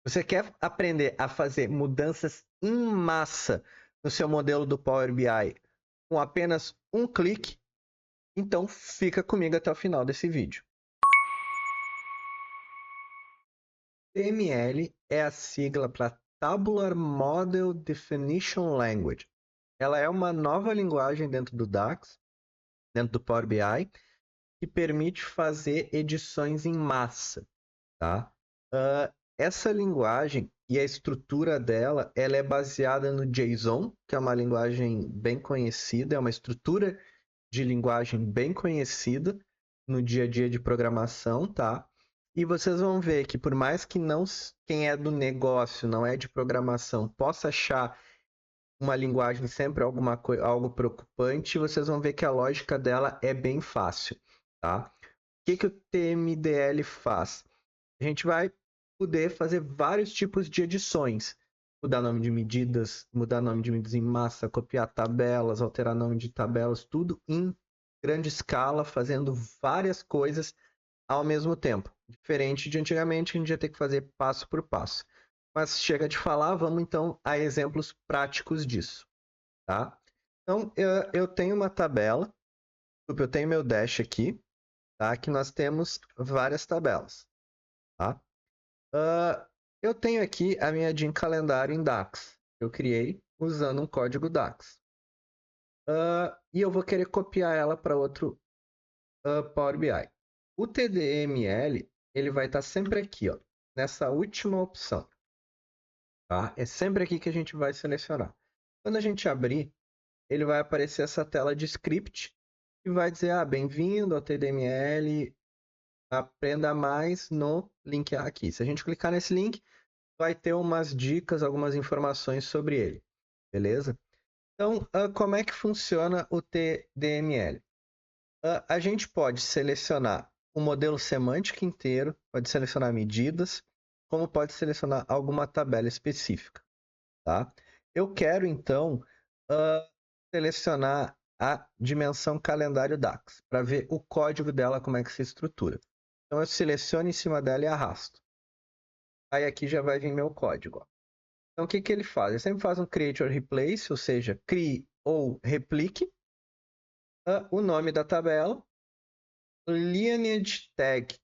Você quer aprender a fazer mudanças em massa no seu modelo do Power BI com apenas um clique? Então fica comigo até o final desse vídeo. TML é a sigla para Tabular Model Definition Language. Ela é uma nova linguagem dentro do DAX, dentro do Power BI, que permite fazer edições em massa, tá? Essa linguagem e a estrutura dela, ela é baseada no JSON, que é uma linguagem bem conhecida, é uma estrutura de linguagem bem conhecida no dia a dia de programação, tá? E vocês vão ver que por mais que não quem é do negócio, não é de programação, possa achar uma linguagem sempre algo preocupante, vocês vão ver que a lógica dela é bem fácil, tá? O que o TMDL faz? A gente vai poder fazer vários tipos de edições. Mudar nome de medidas, mudar nome de medidas em massa, copiar tabelas, alterar nome de tabelas, tudo em grande escala, fazendo várias coisas ao mesmo tempo. Diferente de antigamente, a gente ia ter que fazer passo por passo. Mas chega de falar, vamos então a exemplos práticos disso, tá? Então, eu tenho uma tabela, eu tenho meu dash aqui, tá? Que nós temos várias tabelas, tá? Eu tenho aqui a minha DIN calendário em DAX. Eu criei usando um código DAX. E eu vou querer copiar ela para outro Power BI. O TDML ele vai estar sempre aqui, ó, nessa última opção. Tá? É sempre aqui que a gente vai selecionar. Quando a gente abrir, ele vai aparecer essa tela de script e vai dizer, bem-vindo ao TDML, aprenda mais no link aqui. Se a gente clicar nesse link, vai ter umas dicas, algumas informações sobre ele, beleza? Então, como é que funciona o TDML? A gente pode selecionar o modelo semântico inteiro, pode selecionar medidas, como pode selecionar alguma tabela específica, tá? Eu quero, então, selecionar a dimensão calendário DAX, para ver o código dela, como é que se estrutura. Então, eu seleciono em cima dela e arrasto. Aí aqui já vai vir meu código, ó. Então, o que ele faz? Ele sempre faz um create or replace, ou seja, crie ou replique o nome da tabela. O lineage tag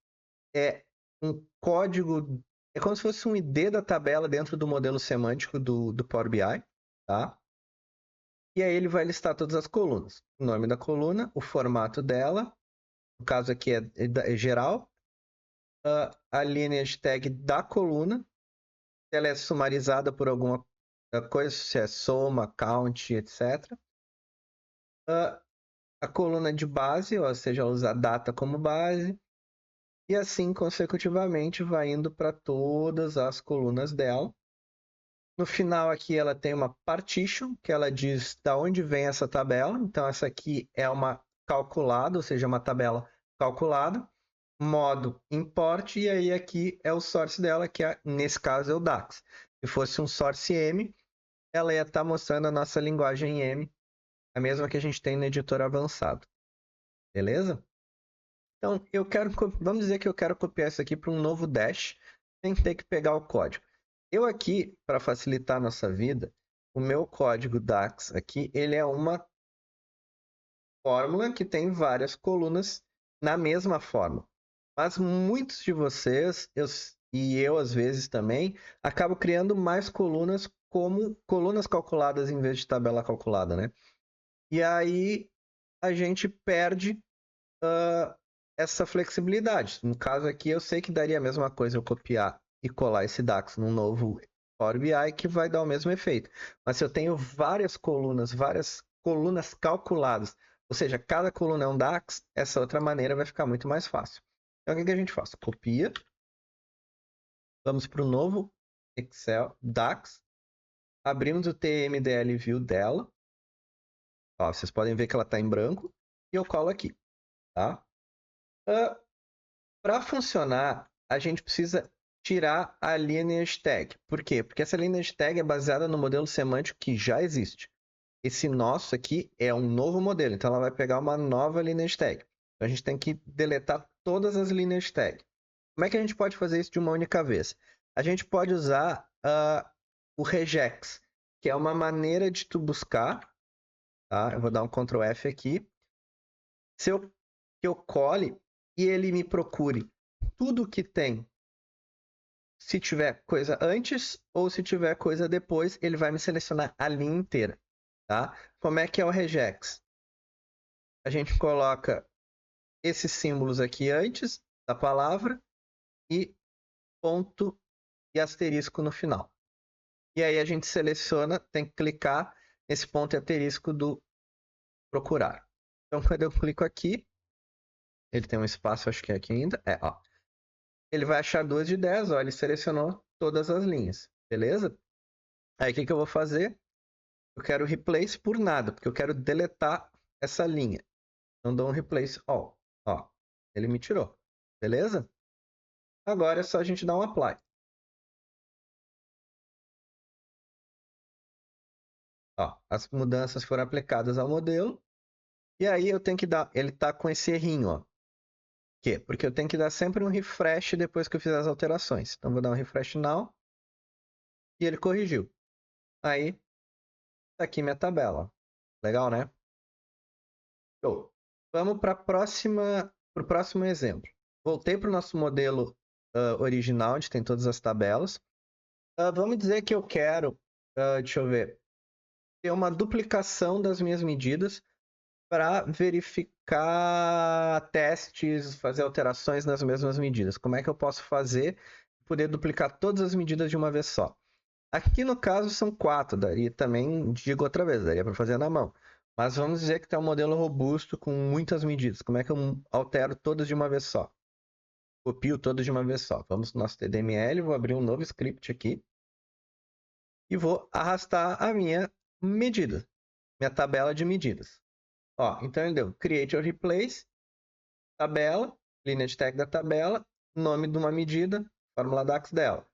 é um código, é como se fosse um ID da tabela dentro do modelo semântico do Power BI, tá? E aí ele vai listar todas as colunas. O nome da coluna, o formato dela, no caso aqui é geral, a lineage tag da coluna, se ela é sumarizada por alguma coisa, se é soma, count, etc. A coluna de base, ou seja, ela usa a data como base, e assim consecutivamente vai indo para todas as colunas dela. No final aqui ela tem uma partition, que ela diz da onde vem essa tabela. Então essa aqui é uma calculada, ou seja, uma tabela calculada. Modo import, e aí aqui é o source dela, que nesse caso é o DAX. Se fosse um source M, ela ia estar mostrando a nossa linguagem M, a mesma que a gente tem no editor avançado. Beleza? Então, vamos dizer que eu quero copiar isso aqui para um novo dash, sem ter que pegar o código. Eu aqui, para facilitar a nossa vida, o meu código DAX aqui, ele é uma fórmula que tem várias colunas na mesma forma. Mas muitos de vocês, e eu às vezes também, acabo criando mais colunas como colunas calculadas em vez de tabela calculada, né? E aí a gente perde essa flexibilidade. No caso aqui, eu sei que daria a mesma coisa eu copiar e colar esse DAX num novo Power BI que vai dar o mesmo efeito. Mas se eu tenho várias colunas calculadas, ou seja, cada coluna é um DAX, essa outra maneira vai ficar muito mais fácil. Então, o que a gente faz? Copia, vamos para o novo Excel DAX, abrimos o TMDL View dela. Ó, vocês podem ver que ela está em branco e eu colo aqui, tá? Para funcionar, a gente precisa tirar a lineage tag. Por quê? Porque essa lineage tag é baseada no modelo semântico que já existe. Esse nosso aqui é um novo modelo, então ela vai pegar uma nova lineage tag. Então a gente tem que deletar todas as lineage tags. Como é que a gente pode fazer isso de uma única vez? a gente pode usar o regex, que é uma maneira de tu buscar, tá? Eu vou dar um Ctrl F aqui. Se eu cole e ele me procure tudo que tem, se tiver coisa antes ou se tiver coisa depois, ele vai me selecionar a linha inteira, tá? Como é que é o regex? A gente coloca esses símbolos aqui antes da palavra e ponto e asterisco no final. E aí a gente seleciona, tem que clicar nesse ponto e asterisco do procurar. Então, quando eu clico aqui, ele tem um espaço, acho que é aqui ainda. Ó. Ele vai achar 2 de 10, ó, ele selecionou todas as linhas, beleza? Aí o que eu vou fazer? Eu quero replace por nada, porque eu quero deletar essa linha. Então dou um replace all. Ó, ele me tirou, beleza? Agora é só a gente dar um apply. Ó, as mudanças foram aplicadas ao modelo. E aí eu tenho que dar, ele tá com esse errinho, ó. Por quê? Porque eu tenho que dar sempre um refresh depois que eu fizer as alterações. Então vou dar um refresh now. E ele corrigiu. Aí, tá aqui minha tabela. Legal, né? Show. Vamos para o próximo exemplo. Voltei para o nosso modelo original, onde tem todas as tabelas. Vamos dizer que eu quero, deixa eu ver, ter uma duplicação das minhas medidas para verificar testes, fazer alterações nas mesmas medidas. Como é que eu posso fazer poder duplicar todas as medidas de uma vez só? Aqui no caso são 4, daria também, digo outra vez, daria para fazer na mão. Mas vamos dizer que tem um modelo robusto com muitas medidas. Como é que eu altero todas de uma vez só? Copio todas de uma vez só. Vamos no nosso TDML, vou abrir um novo script aqui e vou arrastar a minha medida, minha tabela de medidas. Ó, então ele deu create or replace, tabela, linha de tag da tabela, nome de uma medida, fórmula DAX dela,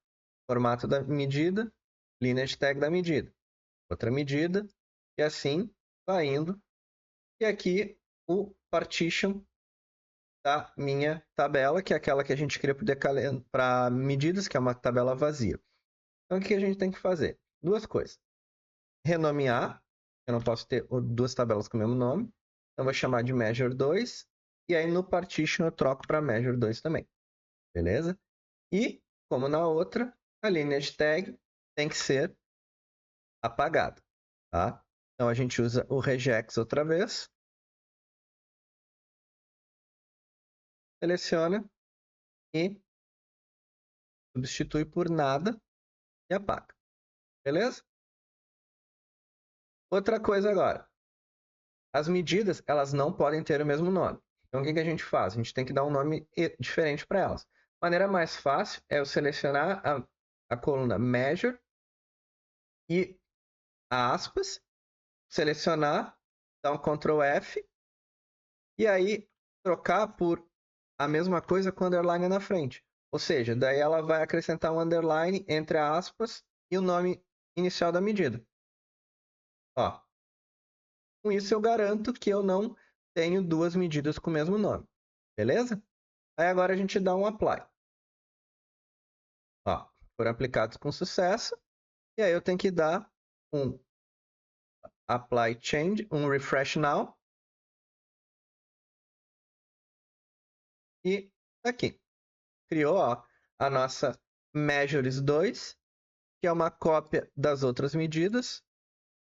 formato da medida, linha de tag da medida, outra medida, e assim vai indo. E aqui o partition da minha tabela, que é aquela que a gente cria para medidas, que é uma tabela vazia. Então, o que a gente tem que fazer? Duas coisas. Renomear, eu não posso ter duas tabelas com o mesmo nome, então vou chamar de measure 2, e aí no partition eu troco para measure 2 também, beleza? E, como na outra, a linha de tag tem que ser apagada, tá? Então a gente usa o regex outra vez, seleciona e substitui por nada e apaga, beleza? Outra coisa agora, as medidas elas não podem ter o mesmo nome. Então o que a gente faz? A gente tem que dar um nome diferente para elas. A maneira mais fácil é eu selecionar a coluna measure e aspas, selecionar, dar um Ctrl F e aí trocar por a mesma coisa com underline na frente. Ou seja, daí ela vai acrescentar um underline entre aspas e o nome inicial da medida. Ó, com isso eu garanto que eu não tenho duas medidas com o mesmo nome. Beleza? Aí agora a gente dá um apply. Ó, foram aplicados com sucesso. E aí eu tenho que dar um apply change, um refresh now. E aqui. Criou ó, a nossa measures 2, que é uma cópia das outras medidas,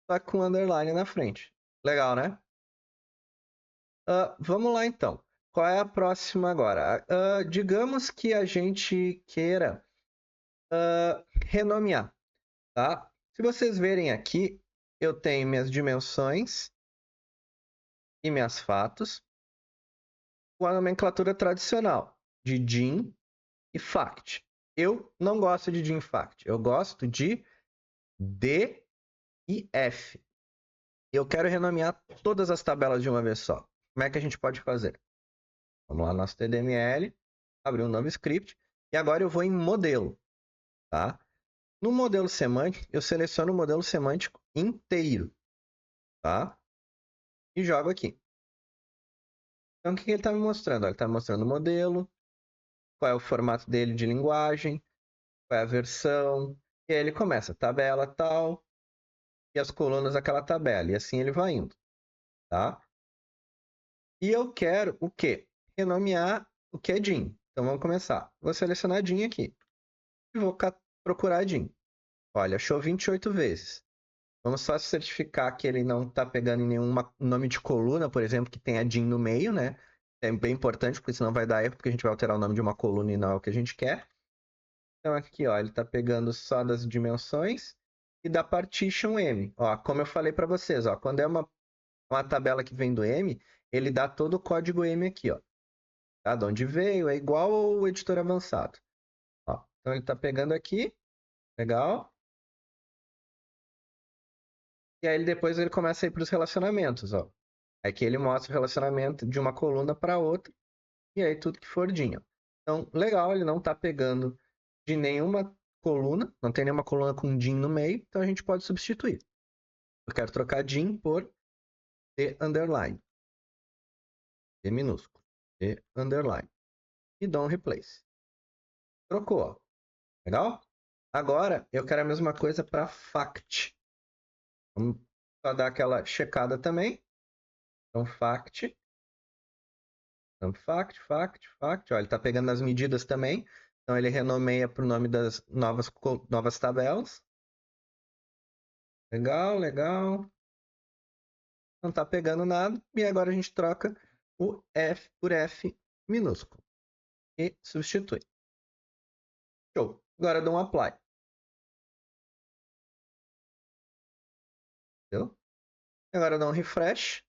só com underline na frente. Legal, né? Vamos lá então. Qual é a próxima agora? Digamos que a gente queira renomear, tá? Se vocês verem aqui, eu tenho minhas dimensões e minhas fatos com a nomenclatura tradicional de DIN e FACT. Eu não gosto de DIN e FACT, eu gosto de D e F. Eu quero renomear todas as tabelas de uma vez só. Como é que a gente pode fazer? Vamos lá no nosso TDML, abrir um novo script e agora eu vou em modelo, tá? No modelo semântico, eu seleciono o modelo semântico inteiro, tá? E jogo aqui. Então, o que ele está me mostrando? Ele está me mostrando o modelo, qual é o formato dele de linguagem, qual é a versão, e aí ele começa, tabela tal, e as colunas daquela tabela, e assim ele vai indo, tá? E eu quero o quê? Renomear o que é DIN. Então vamos começar. Vou selecionar DIN aqui, e vou procurar DIN. Olha, achou 28 vezes. Vamos só certificar que ele não está pegando em nenhum nome de coluna, por exemplo, que tenha DIN no meio, né? É bem importante, porque senão vai dar erro, porque a gente vai alterar o nome de uma coluna e não é o que a gente quer. Então aqui, ó, ele está pegando só das dimensões e da partition M. Ó, como eu falei para vocês, ó, quando é uma tabela que vem do M, ele dá todo o código M aqui, ó. Tá? De onde veio, é igual ao editor avançado. Ó, então ele está pegando aqui, legal. E aí depois ele começa a ir para os relacionamentos, ó. Aqui ele mostra o relacionamento de uma coluna para outra, e aí tudo que for DIN. Ó. Então, legal, ele não está pegando de nenhuma coluna, não tem nenhuma coluna com DIN no meio, então a gente pode substituir. Eu quero trocar DIN por D underline, D minúsculo, D underline, e dou um replace. Trocou, ó. Legal? Agora, eu quero a mesma coisa para fact. Vamos só dar aquela checada também. Então, fact. Então, fact. Ó, ele está pegando as medidas também. Então, ele renomeia para o nome das novas tabelas. Legal, legal. Não está pegando nada. E agora a gente troca o F por F minúsculo. E substitui. Show. Agora eu dou um apply. Entendeu? Agora eu dou um refresh.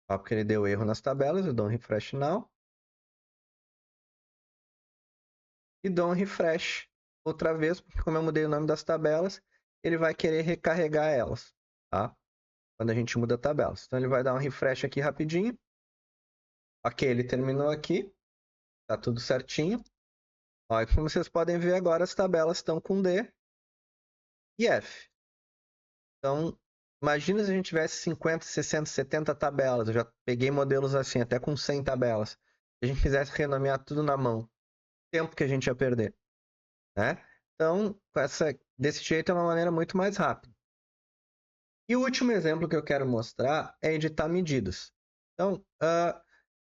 Ó, porque ele deu erro nas tabelas. Eu dou um refresh now. E dou um refresh outra vez, porque como eu mudei o nome das tabelas, ele vai querer recarregar elas, tá? Quando a gente muda tabelas. Então ele vai dar um refresh aqui rapidinho. Ok, ele terminou aqui. Tá tudo certinho. Ó, e como vocês podem ver agora, as tabelas estão com D e F. Então, imagina se a gente tivesse 50, 60, 70 tabelas. Eu já peguei modelos assim, até com 100 tabelas. Se a gente quisesse renomear tudo na mão, tempo que a gente ia perder, né? Então, desse jeito é uma maneira muito mais rápida. E o último exemplo que eu quero mostrar é editar medidas. Então,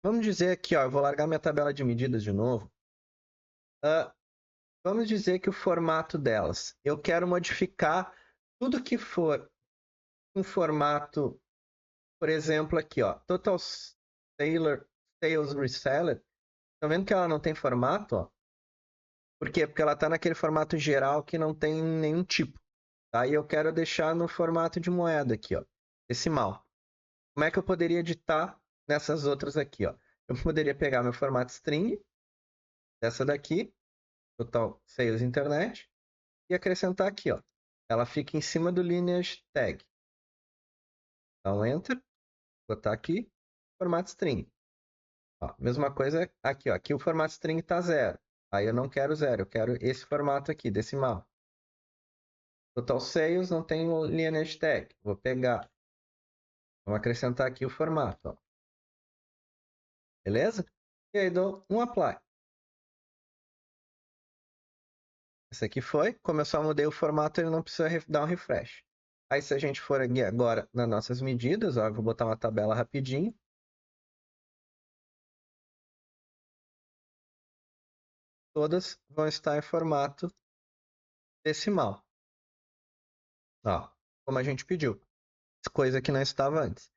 vamos dizer aqui, ó, eu vou largar minha tabela de medidas de novo. Vamos dizer que o formato delas, eu quero modificar tudo que for um formato, por exemplo, aqui, ó, Total Sales Reseller. Estão vendo que ela não tem formato? Ó? Por quê? Porque ela está naquele formato geral que não tem nenhum tipo. Tá? E eu quero deixar no formato de moeda aqui, ó, decimal. Como é que eu poderia editar nessas outras aqui, ó? Eu poderia pegar meu formato string, dessa daqui, Total Sales Internet, e acrescentar aqui, ó. Ela fica em cima do lineage tag. Então, Enter, botar aqui, formato string. Ó, mesma coisa aqui, ó. Aqui o formato string está 0. Aí eu não quero 0, eu quero esse formato aqui, decimal. Total Sales não tem o lineage tag. Vou pegar. Vamos acrescentar aqui o formato, ó. Beleza? E aí dou um apply. Esse aqui foi. Como eu só mudei o formato, ele não precisa dar um refresh. Aí se a gente for aqui agora nas nossas medidas, ó, eu vou botar uma tabela rapidinho. Todas vão estar em formato decimal. Ó, como a gente pediu. Coisa que não estava antes.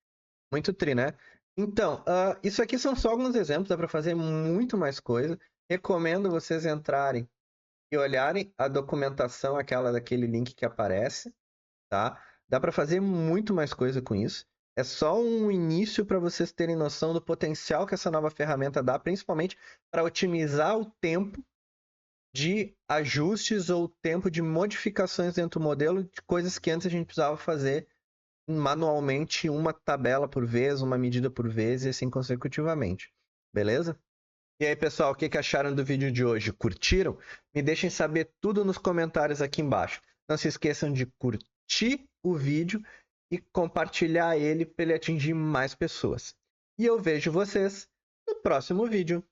Muito tri, né? Então, isso aqui são só alguns exemplos, dá para fazer muito mais coisa. Recomendo vocês entrarem e olharem a documentação, aquela daquele link que aparece, tá? Dá para fazer muito mais coisa com isso. É só um início para vocês terem noção do potencial que essa nova ferramenta dá, principalmente para otimizar o tempo de ajustes ou tempo de modificações dentro do modelo, de coisas que antes a gente precisava fazer manualmente, uma tabela por vez, uma medida por vez e assim consecutivamente. Beleza? E aí, pessoal, o que acharam do vídeo de hoje? Curtiram? Me deixem saber tudo nos comentários aqui embaixo. Não se esqueçam de curtir o vídeo e compartilhar ele para ele atingir mais pessoas. E eu vejo vocês no próximo vídeo.